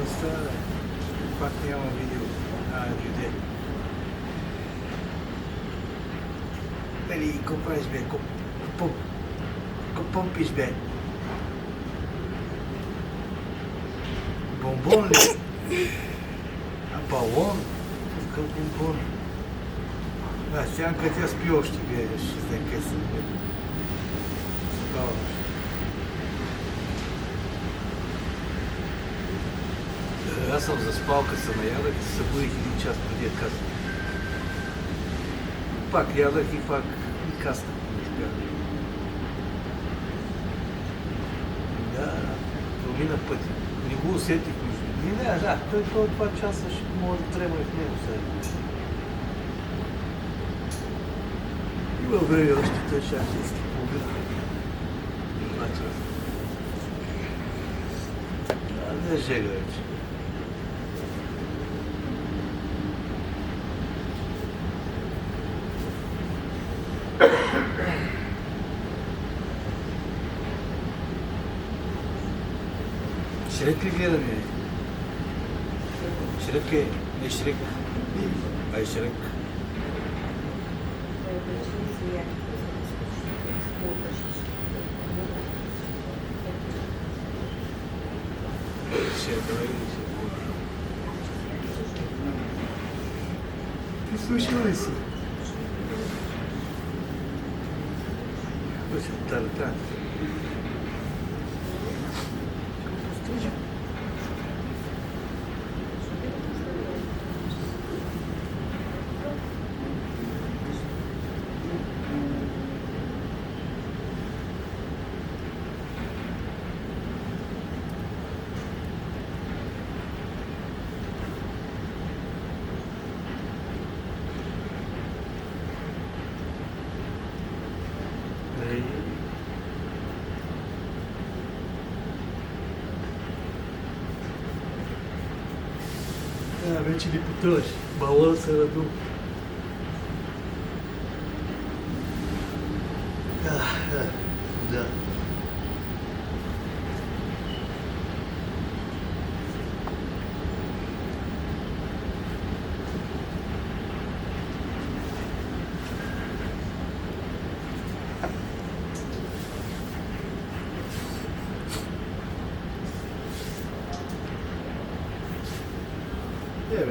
Остава. Пак няма видео. Дойде. Дали, какво правиш, бе? Какво помпиш, бе? Бомбон ли? А балон? Какъв бомбон? Сянка тя спи още, гледаш, къде съм, бе. Спаваш. Аз съм заспал, като се наядах и се събудих един час преди да каснах. Пак ядах и пак и каснах. Да, промина пътя. Не го усетих между. Да, той 2 часа ще може да трябва и в него сега. Има време още той час и половина. 2 часа. Не е жега вече. Шрек ли гледаме? Шрек е, не Шрек, а е Шрек. Ти слушал ли си? Слушай, тарата. Вече ли потъваш? Балон се надул. Да.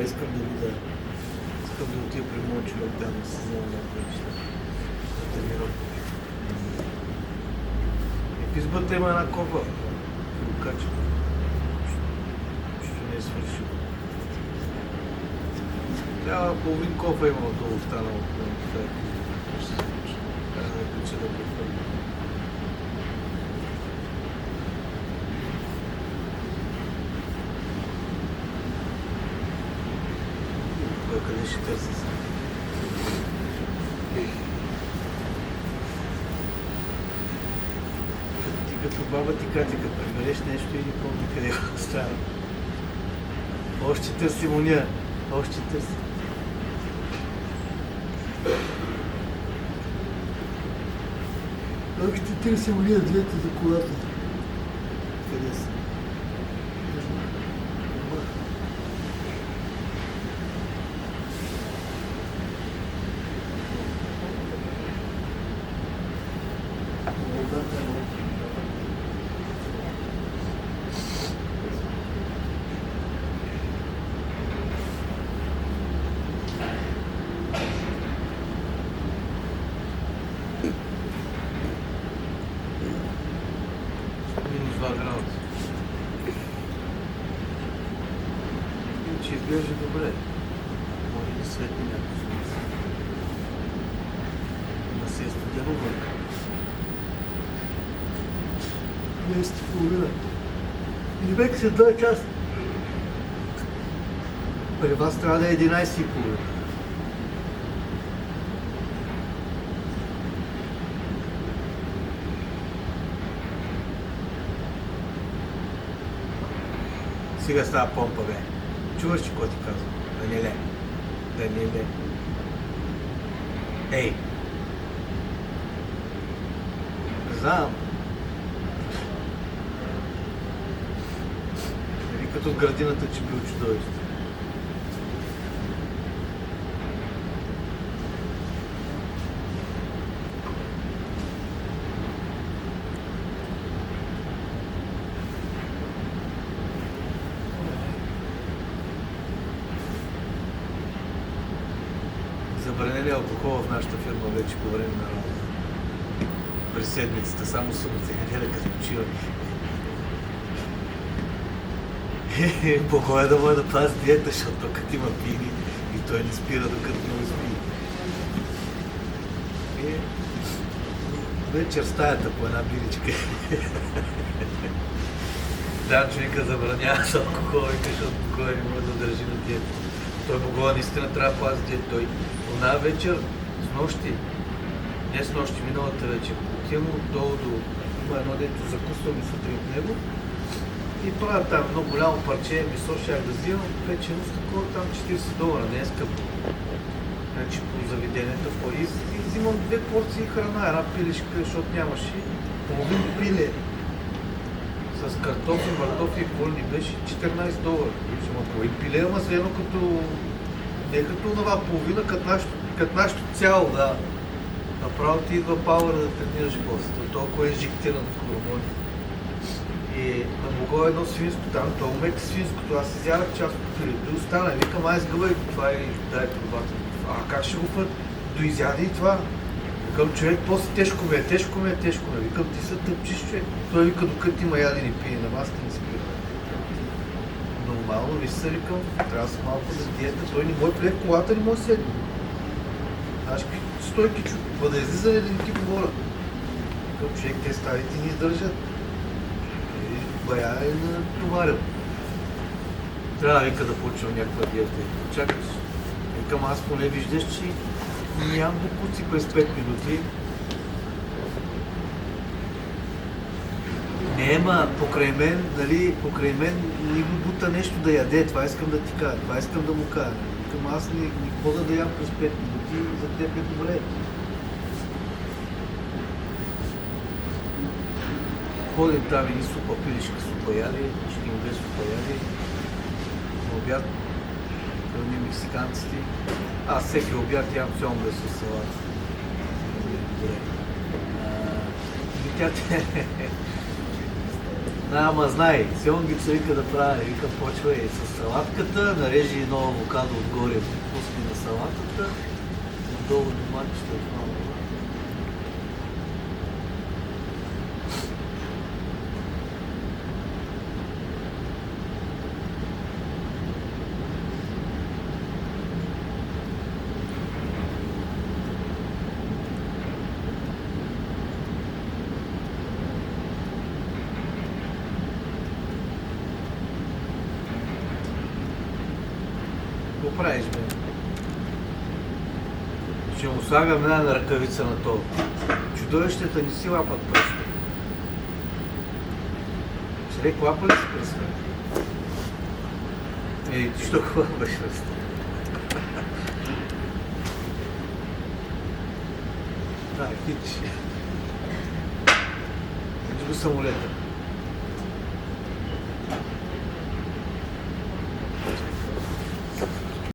Искам да видя. Искам да отида при моят човек да се взема някои неща. Да тренировка. И в избата има една кофа. Ще го кача. Ще не е свършил. Трябва половин кофа има от това останало. Ще се случи. Трябва да ключа да прехвърля. Къде ще търси се? Ти като баба ти кати, като прибереш нещо и не помни къде го оставя. Още търсим уния. Още търсим. Още търсим уния двете за колата. Къде са? Минус 2 градуса. Че изглежда добре. Може да светне някакво слънце. Да се е студено вънка. 10:30. И век се 2 часа. При вас трябва да е 11:30. Сега става помпа, бе. Чуваш ли какво ти казвам? Даниле. Даниле. Ей! Знам. Нали от градината, че бил чудовище. Забранен е алкохола в нашата фирма вече по време на работа. През седмицата, само събота и неделя, като почиваме. По-хубаво е да може да пази диета, защото като има пини и той не спира докато не успи. Вечер стаята по една биричка. Да, човека забранява с алкохол, защото кой не може да държи на диета. Той Богова наистина трябва да пази диета. Той една вечер, с нощи, не с нощи, миналата вечер, отивам отдолу до едно дето закусвам и сутрин от него и правя там едно голямо парче месо, щях да взимам, печено с такова там $40, не е скъпо. Значи по заведението и взимам 2 порции храна, една пилешка, защото нямаше половин пиле с картофи, мартофи и какво ли беше, $14. Ще ма половин пиле, ама следно като не като това половина, като нашето цяло, да. Направо ти идва пауър да тренираш после. Толкова е инжектирано в хормони. И на Богова едно свинско там, то умете свинското, аз изядах част от пилето и остана. Викам, ай сгъбай го това и дай пробата. Как ще го фът? Доизяде и това. Викам, човек, после тежко ме. Викам, ти се тъпчиш, човек. Той вика, докато има ядени пие, на вас не спира. Нормално, виж се, викам, трябва да са малко за диета. Той не може влезе в колата, не може да седне. Знаеш, стойки чук, да излизане да не ти говоря. Викам, човек, те старите ни издържат. И бая е натоварил. Трябва да вика да почвам някаква диета. Чакаш. Викам, аз поне виждаш, че нямам бокуци през 5 минути. Нема, покрай мен ни го бута нещо да яде, това искам да ти кажа, това искам да му кажа. Викам, аз не хода да ям през 5 минути, за теб е добре. Ходим там и супа, пилешка супа яли, ще им две супа яли, на обяд, кръвни мексиканците. Аз всеки обяд ям сьомга с салат. Тя ама знай, сьомгица вика да прави, вика почва и с салатката, нарежи едно авокадо отгоре, пусни на салатата, отдолу доматчета, това. Какво правиш, бе? Ще му слагам една ръкавица на това. Чудовищата не си лапат пръста. Човек лапа ли си пръста? Ей, ти що хлапаш пръста? Да, хич. Хич го самолета.